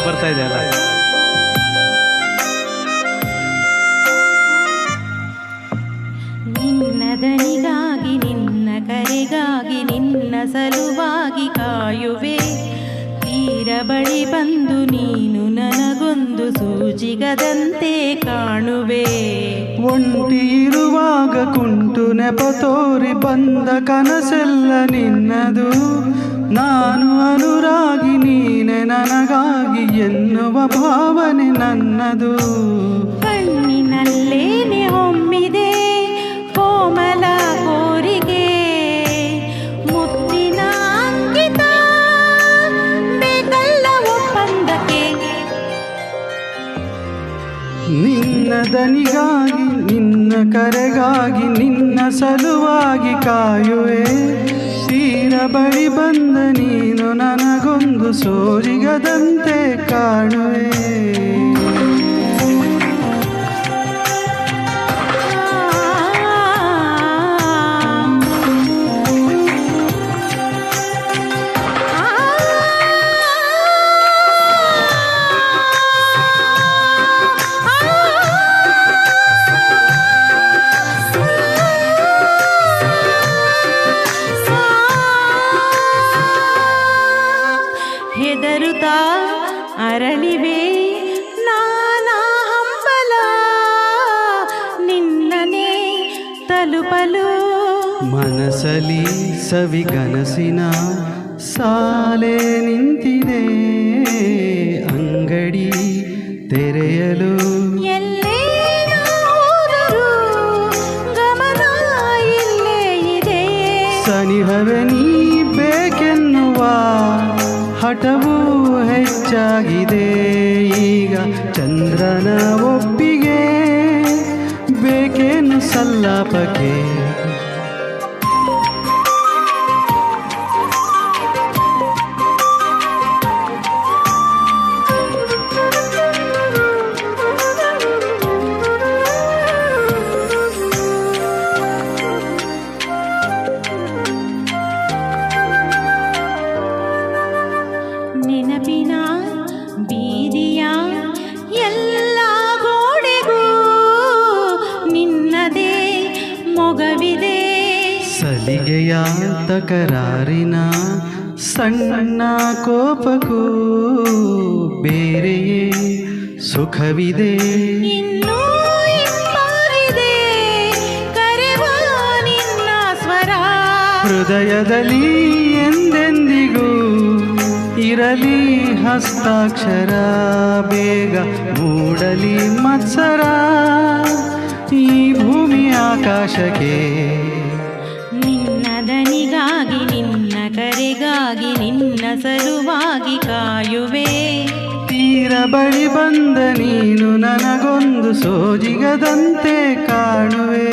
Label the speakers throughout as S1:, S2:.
S1: ಬರ್ತಾ ಇದೆ ಅಲ್ಲ.
S2: ನಿನ್ನ ದನಿಗಾಗಿ ನಿನ್ನ ಕರೆಗಾಗಿ ನಿನ್ನ ಸಲುವಾಗಿ ಕಾಯುವೆ. ತೀರ ಬಳಿ ಬಂದು ನೀನು ನನಗೊಂದು ಸೂಜಿಗದಂತೆ ಕಾಣುವೆ.
S3: ಒಂಟಿ ಇರುವಾಗ ಕುಂಟು ನೆಪ ತೋರಿ ಬಂದ ಕನಸೆಲ್ಲ ನಿನ್ನದು. ನಾನು ಅನುರಾಗಿ ನೀನೆ ನನಗಾಗಿ ಎನ್ನುವ ಭಾವನೆ ನನ್ನದು.
S2: ಕಣ್ಣಿನಲ್ಲೇನೆ ಹೊಮ್ಮಿದೆ ಕೋಮಲ ಕೋರಿಗೆ, ಮುತ್ತಿನ ಅಂಕಿತ ಬೇಕಲ್ಲ ಒಪ್ಪಂದಕ್ಕೆ.
S3: ನಿನ್ನ ದನಿಗಾಗಿ ನಿನ್ನ ಕರೆಗಾಗಿ ನಿನ್ನ ಸಲುವಾಗಿ ಕಾಯುವೆ. ತೀರ ಬಳಿ ಬಂದ ನೀನು ನನಗೊಂದು ಸೋಜಿಗದಂತೆ ಕಾಣುವೆ.
S2: ಹೆದರುತ್ತಾ ಅರಳಿವೆ ನಾನಾ ಹಂಬಲ, ನಿನ್ನನೆ ತಲುಪಲು.
S3: ಮನಸಲಿ ಸವಿಗನಸಿನ ಸಾಲೆ ನಿಂತಿದೆ, ಅಂಗಡಿ ತೆರೆಯಲು
S2: ಎಲ್ಲೇ ನಾ ಹೋದರೂ ಗಮನ ಇಲ್ಲೇ ಇದೆ.
S3: ಸನಿಹವೇ ನೀ ಬೇಕೆನ್ನುವ ಹಠವೂ ಹೆಚ್ಚಾಗಿದೆ. ಈಗ ಚಂದ್ರನ ಒಪ್ಪಿಗೆ ಬೇಕೇನು ಸಲ್ಲಾಪಕ್ಕೆ.
S2: ನೆನಪಿನ ಬೀದಿಯ ಎಲ್ಲ ಗೋಡೆಗೂ ನಿನ್ನದೇ ಮೊಗವಿದೆ.
S3: ಸಲಿಗೆಯ ತಕರಾರಿನ ಸಣ್ಣ ಕೋಪಕ್ಕೂ ಬೇರೆಯೇ ಸುಖವಿದೆ.
S2: ಇನ್ನೂ ಇಂಪಾಗಿದೆ ಕರೆವ ನಿನ್ನ ಸ್ವರ.
S3: ಹೃದಯದಲ್ಲಿ ಎಂದೆಂದಿಗೂ ಇರಲಿ ಹಸ್ತಾಕ್ಷರ. ಬೇಗ ಮೂಡಲಿ ಮತ್ಸರ ಈ ಭೂಮಿ ಆಕಾಶಕ್ಕೆ.
S2: ನಿನ್ನ ದನಿಗಾಗಿ ನಿನ್ನ ಕರೆಗಾಗಿ ನಿನ್ನ ಸಲುವಾಗಿ ಕಾಯುವೆ.
S3: ತೀರ ಬಳಿ ಬಂದ ನೀನು ನನಗೊಂದು ಸೋಜಿಗದಂತೆ ಕಾಣುವೆ.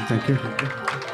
S3: Thank you.